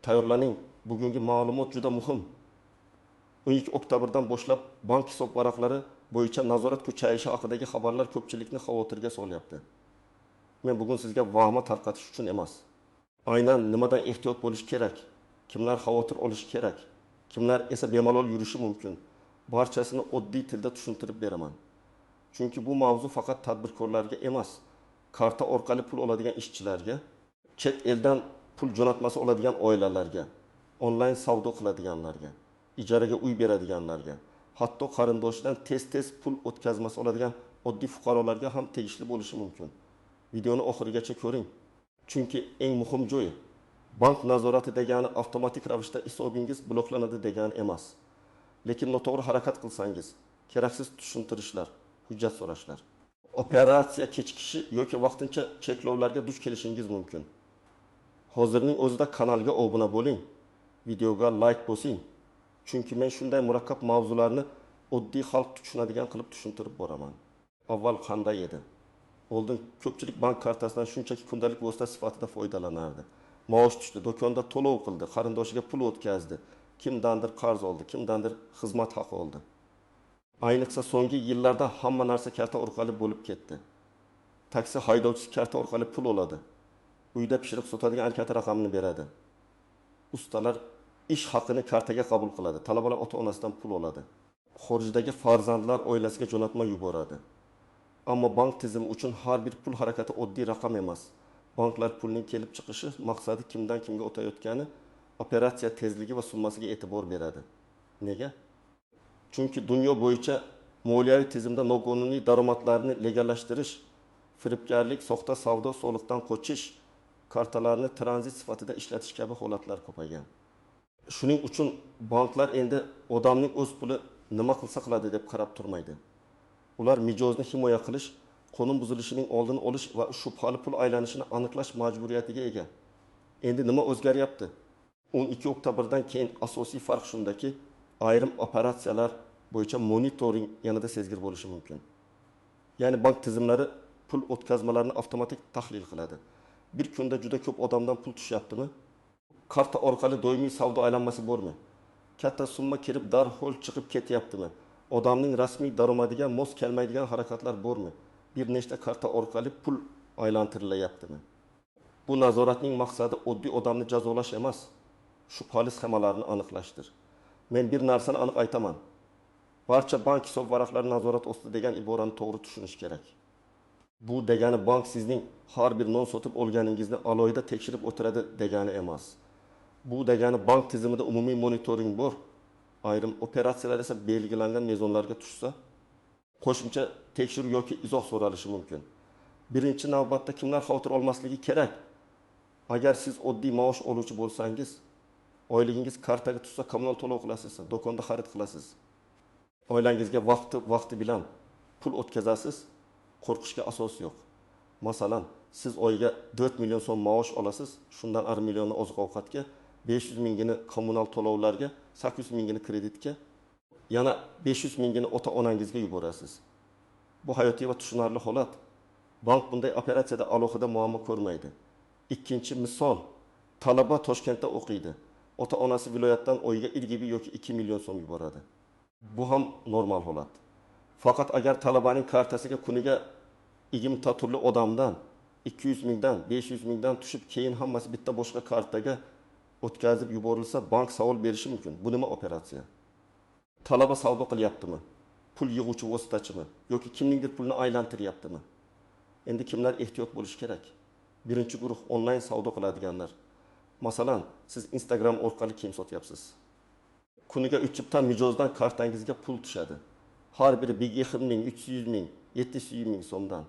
Tayyorlaning. Bugungi ma'lumot juda muhim. 12 oktyabrdan boshlab bank hisob varaqlari bo'yicha nazorat kuchayishi haqidagi xabarlar ko'pchilikni xavotirga solyapti. Men bugun sizga vahma tarqatish uchun emas. Aynan nimadan ehtiyot bo'lish kerak? Kimlar xavotir olishi kerak? Kimlar esa bemalol yurishi mumkin? Barchasini oddiy tilda tushuntirib beraman. Chunki bu mavzu faqat tadbirkorlarga emas, karta orqali pul oladigan ishchilarga, chet eldan pul jo'natmasi oladigan oilalarga, onlayn savdo qiladiganlarga, ijaraga uy beradiganlarga, hatto qarindoshidan tez pul o'tkazmasi oladigan oddiy fuqarolarga ham tegishli bo'lishi mumkin. Videoni oxirigacha ko'ring. Chunki eng muhim joyi bank nazorati degani avtomatik ravishda hisobingiz bloklanadi degani emas. Lekin noto'g'ri harakat qilsangiz, keraksiz tushuntirishlar, hujjat so'rashlar, operatsiya kechikishi yoki vaqtincha cheklovlarga duch kelishingiz mumkin. Hozirning o'zida kanalga obuna bo'ling, videoga like bosing. Chunki men shunday murakkab mavzularni oddiy xalq tushunadigan qilib tushuntirib boraman. Avval qanday edi? Oldin ko'pchilik bank kartasidan shunchaki kundalik vosita sifatida foydalanardi. Maosh tushdi, do'konda to'lov qildi, qarindoshiga pul o'tkazdi, kimdandir qarz oldi, kimdandir xizmat haqi oldi. Ayniqsa so'nggi yillarda hamma narsa karta orqali bo'lib ketdi. Taksi haydovchisi karta orqali pul oladi. Uyda pishiriq sotadigan karta raqamini beradi. Ustalar ish haqini kartaga qabul qiladi. Talabalar ota-onasidan pul oladi. Xorijdagi farzandlar oilasiga jo'natma yuboradi. Ammo bank tizimi uchun har bir pul harakati oddiy raqam emas. Banklar pulning kelib chiqishi maqsadi kimdan kimga o'tayotgani, operatsiya tezligi va summasiga e'tibor beradi. Nega? Chunki dunyo bo'yicha moliyaviy tizimda noqonuniy daromadlarni legallashtirish, firibgarlik, soxta savdo, soliqdan qochish, kartalarni tranzit sifatida ishlatish kabi holatlar ko'paygan. Shuning uchun banklar endi odamning o'z puli nima qilsa qiladi deb qarab turmaydi. Ular mijozni himoya qilish, qonun buzilishining oldini olish va shubhali pul aylanishini aniqlash majburiyatiga ega. Endi nima o'zgaryapti? 12 oktyabrdan keyin asosiy farq shundaki, ayrim operatsiyalar bo'yicha monitoring yanada sezgir bo'lishi mumkin. Ya'ni bank tizimlari pul o'tkazmalarini avtomatik tahlil qiladi. Bir kunda juda ko'p odamdan pul tushyaptimi? Karta orqali doimiy savdo aylanmasi bormi? Katta summa kirib darhol chiqib ketyaptimi? Odamning rasmiy daromadiga mos kelmaydigan harakatlar bormi? Bir nechta karta orqali pul aylantirilayaptimi? Bu nazoratning maqsadi oddiy odamni jazolash emas, shubhali sxemalarni aniqlashdir. Men bir narsani aniq aytaman. Barcha bank hisob varaqlari nazorat ostida degan iborani to'g'ri tushunish kerak. Bu degani bank sizning har bir non sotib olganingizni alohida tekshirib o'tiradi degani emas. Bu degani bank tizimida umumiy monitoring bor. Ayrim operatsiyalar esa belgilangan mezonlarga tushsa, qo'shimcha tekshiruv yoki izoh so'ralishi mumkin. Birinchi navbatda kimlar xavotir olmasligi kerak? Agar siz oddiy maosh oluvchi bo'lsangiz, oyligingiz kartaga tushsa kommunal to'lov qilasiz, do'konda xarid qilasiz. Oilangizga vaqti bilan pul o'tkazasiz, qo'rqishga asos yo'q. Masalan, siz oyiga 4 million so'm maosh olasiz, shundan 1 millionni oziq-ovqatga, 500 mingini kommunal to'lovlarga, 800 mingini kreditga, yana 500 mingini ota-onangizga yuborasiz. Bu hayotiy va tushunarli holat. Bank bunday operatsiyada alohida muammo ko'rmaydi. Ikkinchi misol, talaba Toshkentda o'qiydi. Ota-onasi viloyatdan oyiga 1 gibi yoki 2 million so'm yuboradi. Bu ham normal holat. Faqat agar talabaning kartasiga kuniga 20 ta turli odamdan 200 mingdan, 500 mingdan tushib, keyin hammasi bitta boshqa kartaga o'tkazib yuborilsa, bank savol berishi mumkin. Bu nima operatsiya? Talaba savdo qilyaptimi? Pul yig'uvchi vositachimi yoki kimningdir pulini aylantiryaptimi? Endi kimlar ehtiyot bo'lish kerak? Birinchi guruh onlayn savdo qiladiganlar. Masalan, siz Instagram orqali kiyim sotyapsiz. Kuniga 3 chipta mijozdan kartangizga pul tushadi. Har biri 1 ming, 300 ming, 700 ming so'mdan.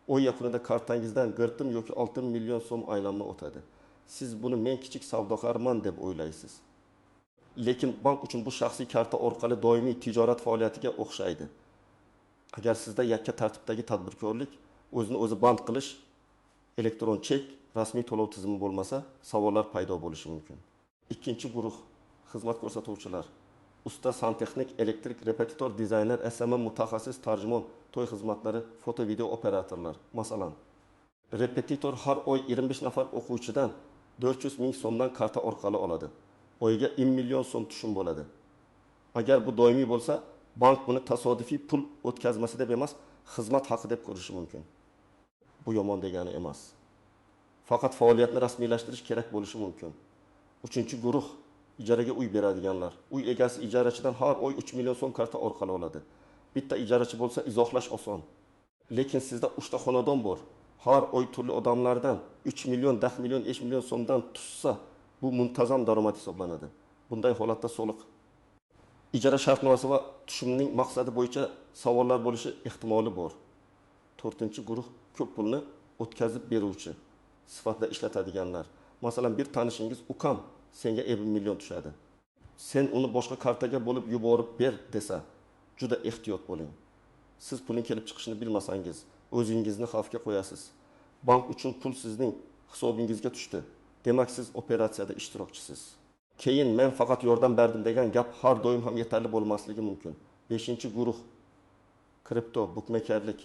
O yakunida kartangizdan 40 yoki 6 million so'm aylanma o'tadi. Siz buni men kichik savdogarman deb o'ylaysiz. Lekin bank uchun bu shaxsiy karta orqali doimiy tijorat faoliyatiga o'xshaydi. Agar sizda yakka tartibdagi tadbirkorlik, o'zini o'zi band qilish, elektron chek, rasmiy to'lov tizimi bo'lmasa, savollar paydo bo'lishi mumkin. Ikkinchi guruh xizmat ko'rsatuvchilar. Usta santexnik, elektrik, repetitor, dizayner, SMM mutaxassis, tarjimon, to'y xizmatlari, foto-video operatorlar. Masalan, repetitor har oy 25 nafar o'quvchidan 400 ming so'mdan karta orqali oladi. Oyiga 1 million so'm tushum bo'ladi. Agar bu doimiy bo'lsa, bank buni tasodifiy pul o'tkazmasi deb emas, xizmat haqi deb ko'rishi mumkin. Bu yomon degani emas. Faqat faoliyatni rasmiylashtirish kerak bo'lishi mumkin. 3-guruh ijaraga uy beradiganlar. Uy egasi ijarachidan har oy 3 million so'm karta orqali oladi. Bitta ijarachi bo'lsa izohlash oson. Lekin sizda 3 ta xonadon bor. Har oy turli odamlardan 3 million, 10 million, 5 million so'mdan tushsa, bu muntazam daromad hisoblanadi. Bunday holatda soliq, ijara shartnomasi va tushumning maqsadi bo'yicha savollar bo'lishi ehtimoli bor. 4-guruh ko'p pulni o'tkazib beruvchi sifatida ishlatadiganlar. Masalan, bir tanishingiz ukam senga 1 million tushadi. Sen uni boshqa kartaga bo'lib yuborib ber desa, juda ehtiyot bo'ling. Siz pulning kelib chiqishini bilmasangiz, o'zingizni xavfga qo'yasiz. Bank uchun pul sizning hisobingizga tushdi. Demak, siz operatsiyada ishtirokchisiz. Keyin men faqat yordam berdim degan gap har doim ham yetarli bo'lmasligi mumkin. 5-guruh kripto, bukmakerlik,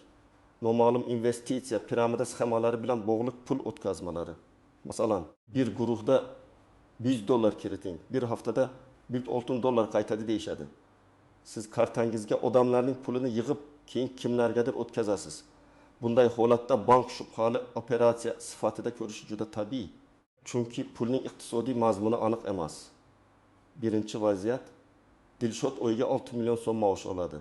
noma'lum investitsiya, piramida sxemalari bilan bog'liq pul o'tkazmalari. Masalan, bir guruhda $100 kiriting, bir haftada $1 qaytadi deyishadi. Siz kartangizga odamlarning pulini yig'ib, keyin kimlargadir o'tkazasiz. Bunday holatda bank shubhali operatsiya sifatida ko'rishi juda tabiiy. Chunki pulning iqtisodiy mazmuni aniq emas. Birinchi vaziyat, Dilshod oyiga 6 million so'm maosh oladi.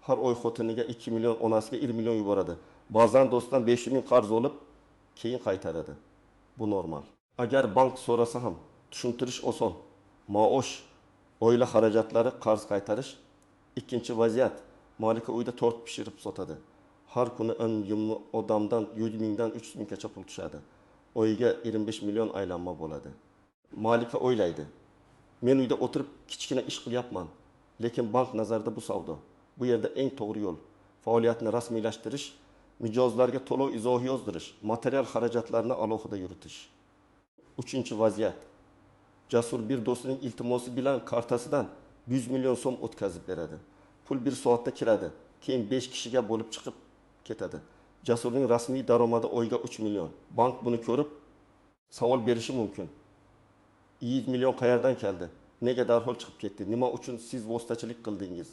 Har oy xotiniga 2 million, onasiga 1 million yuboradi. Ba'zan do'stdan 500 ming qarz olib, keyin qaytaradi. Bu normal. Agar bank so'rasa ham tushuntirish oson. Maosh, oila xarajatlari, qarz qaytarish. Ikkinchi vaziyat, malika uyda tort pishirib sotadi. Har kuni 10 odamdan 100 mingdan 300 minggacha pul tushadi. Oyiga 25 million aylanma bo'ladi. Malika o'ylaydi. Men uyda o'tirib kichkina ish qilyapman, lekin bank nazarida bu savdo. Bu yerda eng to'g'ri yo'l faoliyatni rasmiylashtirish, mijozlarga to'lov izohi yozdirish, material xarajatlarni alohida yuritish. 3-vaziyat. Jasur bir do'stining iltimosi bilan kartasidan 100 million so'm o'tkazib beradi. Pul 1 soatda kiradi, keyin 5 kishiga bo'lib chiqib ketadi. Jasurning rasmiy daromadi oyiga 3 million. Bank buni ko'rib savol berishi mumkin. 100 million qayerdan keldi? Nega darhol chiqib ketdi? Nima uchun siz vositachilik qildingiz?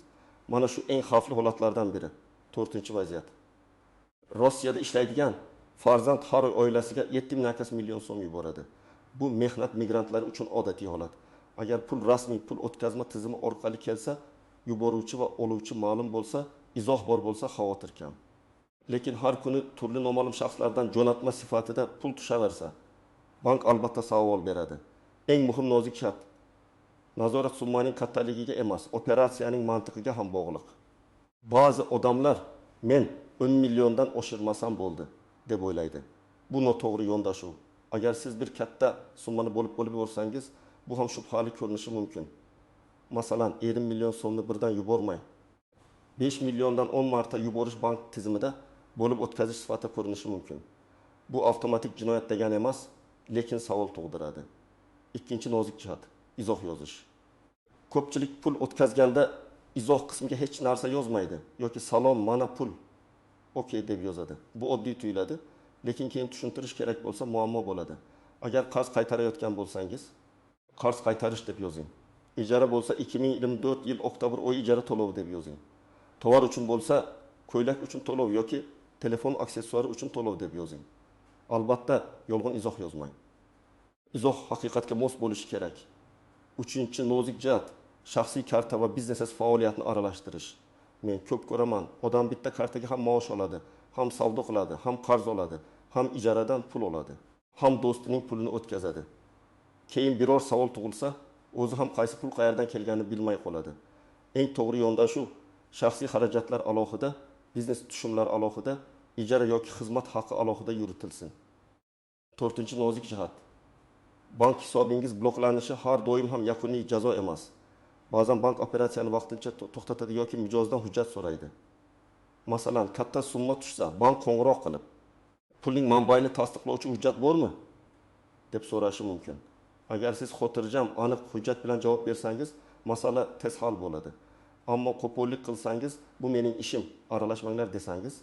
Mana shu eng xavfli holatlardan biri. 4-vaziyat. Rossiyada ishlaydigan farzand har oy oilasiga 7 million so'm yuboradi. Bu mehnat migrantlari uchun odatiy holat. Agar pul rasmiy pul o'tkazma tizimi orqali kelsa, yuboruvchi va oluvchi ma'lum bo'lsa, izoh bor bo'lsa xavotir kam. Lekin har kuni turli noma'lum shaxslardan jo'natma sifatida pul tushaversa, bank albatta savol beradi. Eng muhim nozik shart, nazorat summaning kattaligiga emas, operatsiyaning mantiqiga ham bog'liq. Ba'zi odamlar men 10 milliondan oshirmasam bo'ldi deb o'ylaydi. Bu noto'g'ri yondashuv. Agar siz bir katta summani bo'lib yuborsangiz, bu ham shubhali ko'rinishi mumkin. Masalan, 20 million so'mni birdan yubormang. 5 milliondan 10 marta yuborish bank tizimida bo'lib o'tkazish sifatida ko'rinishi mumkin. Bu avtomatik jinoyat degani emas, lekin savol tug'diradi. Ikkinchi nozik jihat, izoh yozish. Ko'pchilik pul o'tkazganda izoh qismiga hech narsa yozmaydi yoki salom, mana pul, okey deb yozadi. Bu oddiy tuyuladi, lekin keyin tushuntirish kerak bo'lsa muammo bo'ladi. Agar qarz qaytarayotgan bo'lsangiz, qarz qaytarish deb yozing. Ijara bo'lsa 2024 yil oktabr oyi ijara to'lovi deb yozing. Tovar uchun bo'lsa ko'ylak uchun to'lov yoki telefon aksessuari uchun to'lov deb yozing. Albatta, yolg'on izoh yozmang. Izoh haqiqatga mos bo'lishi kerak. 3-nozik jihat, shaxsiy karta va biznes faoliyatini aralashtirish. Men ko'p ko'raman, odam bitta kartaga ham maosh oladi, ham savdo qiladi, ham qarz oladi, ham ijaradan pul oladi, ham do'stining pulini o'tkazadi. Keyin biror savol tug'ilsa, o'zi ham qaysi pul qayerdan kelganini bilmay qoladi. Eng to'g'ri yondashuv shaxsiy xarajatlar alohida, biznes tushumlar alohida, ijara yoki xizmat haqi alohida yuritilsin. 4-nozik jihat. Bank hisobingiz bloklanishi har doim ham yakuniy jazo emas. Ba'zan bank operatsiyani vaqtincha to'xtatadi yoki mijozdan hujjat so'raydi. Masalan, katta summa tushsa, bank qo'ng'iroq qilib, pulning manbaini tasdiqlovchi hujjat bormi deb so'rashi mumkin. Agar siz xotirjam, aniq hujjat bilan javob bersangiz, masala tez hal bo'ladi. Ammo qo'pollik qilsangiz, bu mening ishim, aralashmanglar desangiz,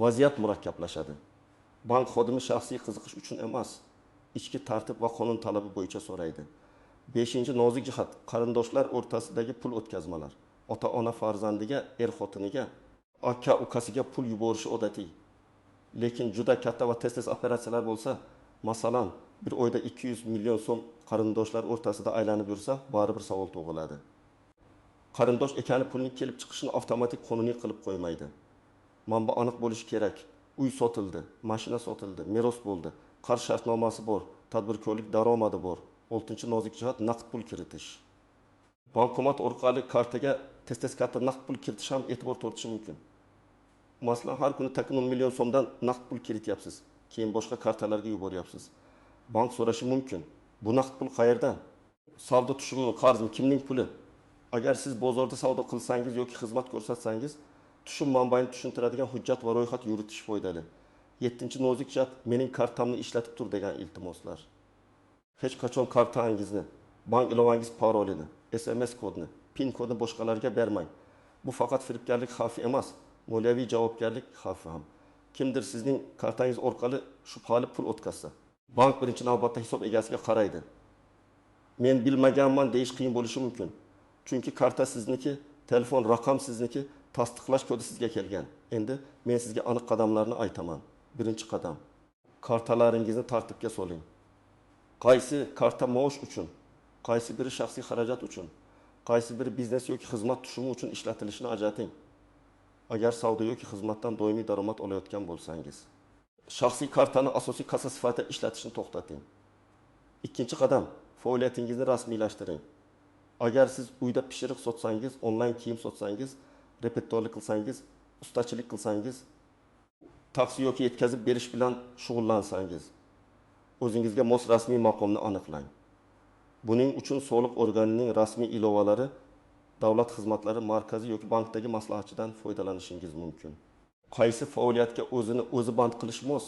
vaziyat murakkablashadi. Bank xodimi shaxsiy qiziqish uchun emas, ichki tartib va qonun talabi bo'yicha so'raydi. 5-chi nozik jihat qarindoshlar o'rtasidagi pul o'tkazmalar. Ota-ona farzandiga, er-xotiniga, aka ukasiga pul yuborishi odatiy. Lekin juda katta va tez-tez operatsiyalar bo'lsa, masalan, bir oyda 200 million so'm qarindoshlar o'rtasida aylanib yursa, baribir savol tug'iladi. Qarindosh ekani pulning kelib chiqishini avtomatik qonuniy qilib qo'ymaydi. Manba aniq bo'lishi kerak. Uy sotildi, mashina sotildi, meros bo'ldi, qarz shartnomasi bor, tadbirkorlik daromadi bor. 6-chi nozik jihat naqd pul kiritish. Bankomat orqali kartaga tez-tez katta naqd pul kiritish ham e'tibor tortishi mumkin. Masalan, har kuni takin 10 million so'mdan naqd pul kirityapsiz, keyin boshqa kartalarga yuboryapsiz. Bank so'rashi mumkin. Bu naqd pul qayerdan? Savdo tushumi, qarzmi, kimning puli? Agar siz bozorda savdo qilsangiz yoki xizmat ko'rsatsangiz, tushum manbaini tushuntiradigan hujjat va ro'yxat yuritish foydali. 7-chi nozik jihat mening kartamni ishlatib tur degan iltimoslar. Hech qachon kartangizni, bank ilovangiz parolini, SMS kodini, PIN kodini boshqalarga bermang. Bu faqat firibgarlik xavfi emas, moliyaviy javobgarlik xavfi ham. Kimdir sizning kartangiz orqali shubhali pul o'tkazsa, bank birinchi navbatda hisob egasiga qaraydi. Men bilmaganman deyish qiyin bo'lishi mumkin. Chunki karta sizniki, telefon raqam sizniki, tasdiqlash kodi sizga kelgan. Endi men sizga aniq qadamlarni aytaman. Birinchi qadam: kartalaringizni tartibga soling. Qaysi karta maosh uchun, qaysi biri shaxsiy xarajat uchun, qaysi biri biznes yoki xizmat tushumi uchun ishlatilishini ajrating. Agar savdo yoki xizmatdan doimiy daromad olayotgan bo'lsangiz, shaxsiy kartani asosiy kassa sifatida ishlatishni to'xtating. Ikkinchi qadam: faoliyatingizni rasmiylashtiring. Agar siz uyda pishiriq sotsangiz, onlayn kiyim sotsangiz, repertuarlik qilsangiz, ustachilik qilsangiz, taksi yoki yetkazib berish bilan shug'ullansangiz, o'zingizga mos rasmiy maqomni aniqlang. Buning uchun soliq organining rasmiy ilovalari, davlat xizmatlari markazi yoki bankdagi maslahatchidan foydalanishingiz mumkin. Qaysi faoliyatga o'zi band qilish mos?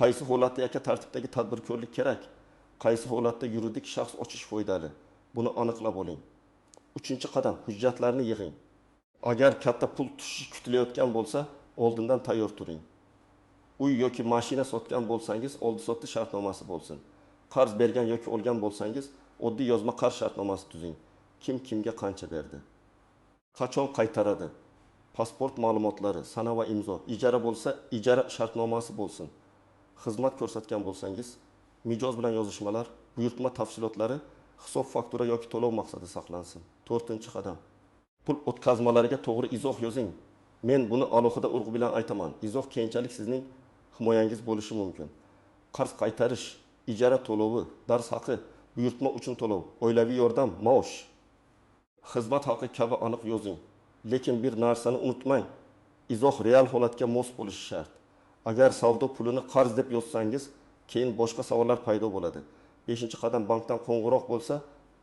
Qaysi holatda yakka tartibdagi tadbirkorlik kerak? Qaysi holatda yuridik shaxs ochish foydali? Buni aniqlab oling. 3-chi qadam: hujjatlarni yig'ing. Agar katta pul tushishi kutilayotgan bo'lsa, oldindan tayyor turing. Uy yoki mashina sotgan bo'lsangiz, oldi-sotdi shartnomasi bo'lsin. Qarz bergan yoki olgan bo'lsangiz, oddiy yozma qarz shartnomasi tuzing. Kim kimga qancha berdi? Qachon qaytaradi? Pasport ma'lumotlari, sana va imzo. Ijara bo'lsa, ijara shartnomasi bo'lsin. Xizmat ko'rsatgan bo'lsangiz, mijoz bilan yozishmalar, buyurtma tafsilotlari, hisob faktura yoki to'lov maqsadi saqlansin. 4-chi qadam: pul o'tkazmalariga to'g'ri izoh yozing. Men buni alohida urg'u bilan aytaman. Izoh keyinchalik sizning himoyangiz bo'lishi mumkin. Qarz qaytarish, ijara to'lovi, dars haqi, buyurtma uchun to'lov, oilaviy yordam, maosh, xizmat haqi kabi aniq yozing. Lekin bir narsani unutmang. Izoh real holatga mos bo'lishi shart. Agar savdo pulini qarz deb yozsangiz, keyin boshqa savollar paydo bo'ladi. 5-chi qadam: bankdan qo'ng'iroq bo'lsa,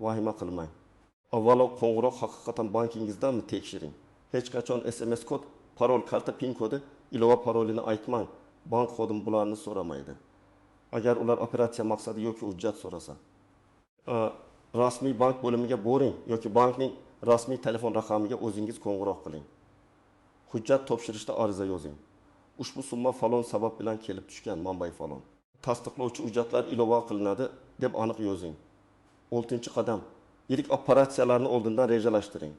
vahima qilmang. Avvalo qo'ng'iroq haqiqatan bankingizdanmi tekshiring. Hech qachon SMS kod, parol, karta, PIN kodi, ilova parolini aytmang. Bank xodim bularni so'ramaydi. Agar ular operatsiya maqsadi yoki hujjat so'rasa, rasmiy bank bo'limiga boring yoki bankning rasmiy telefon raqamiga o'zingiz qo'ng'iroq qiling. Hujjat topshirishda ariza yozing. Ushbu summa falon sabab bilan kelib tushgan, manbai falon. Tasdiqlovchi hujjatlar ilova qilinadi deb aniq yozing. 6-chi qadam: yirik operatsiyalarni oldindan rejalashtiring.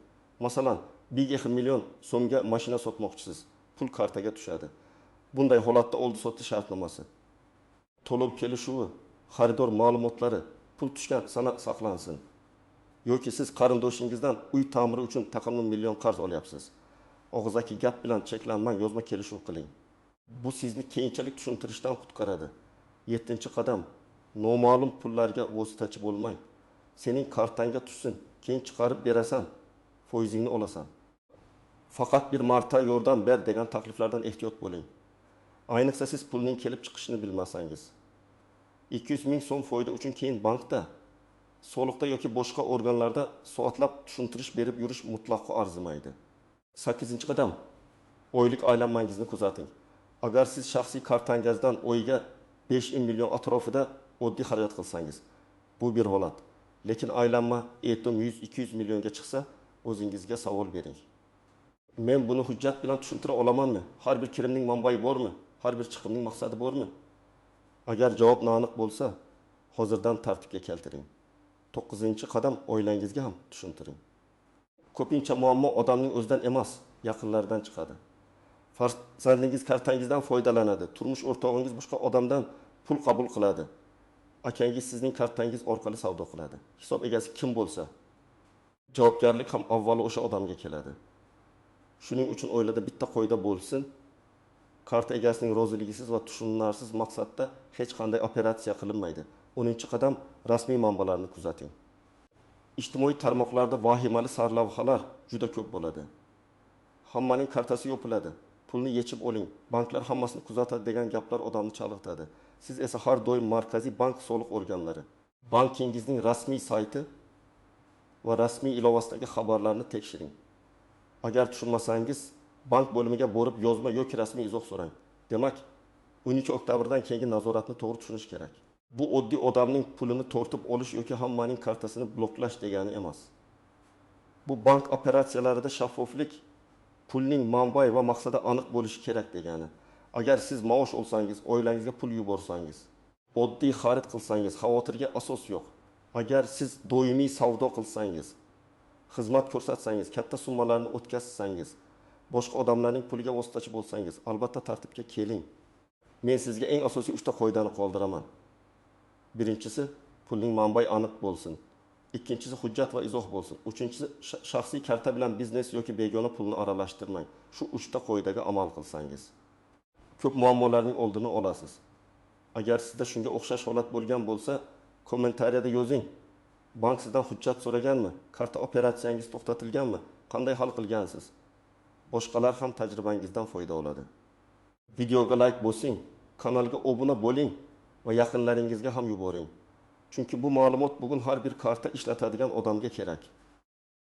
Masalan, 1 million so'mga mashina sotmoqchisiz. Pul kartaga tushadi. Bunday holatda oldi-sotdi shartnomasi, to'lov kelishuvi, xaridor ma'lumotlari, pul tushgan sana saqlansin. Yoki siz qarindoshingizdan uy ta'miri uchun taxmin 1 million qarz olyapsiz. Og'zaki gap bilan cheklanmang, yozma kelishuv qiling. Bu sizni keyinchalik tushuntirishdan qutqaradi. 7-chi qadam: noma'lum pullarga vositachi bo'lmang. Sening kartangga tushsin, keyin chiqarib berasan, foizingni olasan. Faqat bir marta yordam ber degan takliflardan ehtiyot bo'ling. Ayniqsa siz pulning kelib chiqishini bilmasangiz. 200 ming so'm foyda uchun keyin bankda, soliqda yoki boshqa organlarda soatlab tushuntirish berib yurish mutlaqo arzimaydi. 8-chi qadam: oylik aylanmangizni kuzating. Agar siz shaxsiy kartangizdan oyiga 5 million atrofida oddiy xarajat qilsangiz, bu bir holat. Lekin aylanma e'tim 100-200 millionga chiqsa, o'zingizga savol bering. Men buni hujjat bilan tushuntira olamanmi? Har bir kirimning manbai bormi? Har bir chiqimning maqsadi bormi? Agar javob noaniq bo'lsa, hozirdan tartibga keltiring. 9-qadam oilangizga ham tushuntiring. Ko'pincha muammo odamning o'zidan emas, yaqinlaridan chiqadi. Farzandingiz kartangizdan foydalanadi. Turmush o'rtog'ingiz boshqa odamdan pul qabul qiladi. Akangiz sizning kartangiz orqali savdo qiladi. Hisob egasi kim bo'lsa, javobgarlik ham avvalo o'sha odamga keladi. Shuning uchun oilada bitta qoida bo'lsin. Karta egasining roziligisiz va tushunarsiz maqsadda hech qanday operatsiya qilinmaydi. 10-qadam rasmiy manbalarni kuzating. Ijtimoiy tarmoqlarda vahimali sarlavhalar juda ko'p bo'ladi. Hammaning kartasi yopiladi. Pulni yechib oling. Banklar hammasini kuzatadi degan gaplar odamni chalg'itadi. Siz esa har doim Markaziy bank soliq organlari, bankingizning rasmiy sayti va rasmiy ilovasidagi xabarlarni tekshiring. Agar tushunmasangiz, bank bo'limiga borib yozma yoki rasmiy izoh so'rang. Demak, 12-oktyabrdan keyingi nazoratni to'g'ri tushunish kerak. Bu oddiy odamning pulini tortib olish yoki hammaning kartasini bloklash degani emas. Bu bank operatsiyalarida shaffoflik, pulning manbai va maqsadi aniq bo'lishi kerak degani. Agar siz maosh olsangiz, oilangizga pul yuborsangiz, oddiy xarid qilsangiz, xavotirga asos yo'q. Agar siz doimiy savdo qilsangiz, xizmat ko'rsatsangiz, katta summalarni o'tkazsangiz, boshqa odamlarning puliga vositachi bo'lsangiz, albatta tartibga keling. Men sizga eng asosiy 3 ta qoidani qoldiraman. Birinchisi, pulning manbai aniq bo'lsin. Ikkinchisi, hujjat va izoh bo'lsin. Uchinchisi, shaxsiy karta bilan biznes yoki begona pulni aralashtirmang. Shu 3 ta qoidaga amal qilsangiz, ko'p muammolarning oldini olasiz. Agar sizda shunga o'xshash holat bo'lgan bo'lsa, kommentariyada yozing. Bank sizdan hujjat so'raganmi? Karta operatsiyangiz to'xtatilganmi? Qanday hal qilgansiz? Boshqalar ham tajribangizdan foyda oladi. Videoga like bosing, kanalga obuna bo'ling va yaqinlaringizga ham yuboring. Chunki bu ma'lumot bugun har bir karta ishlatadigan odamga kerak.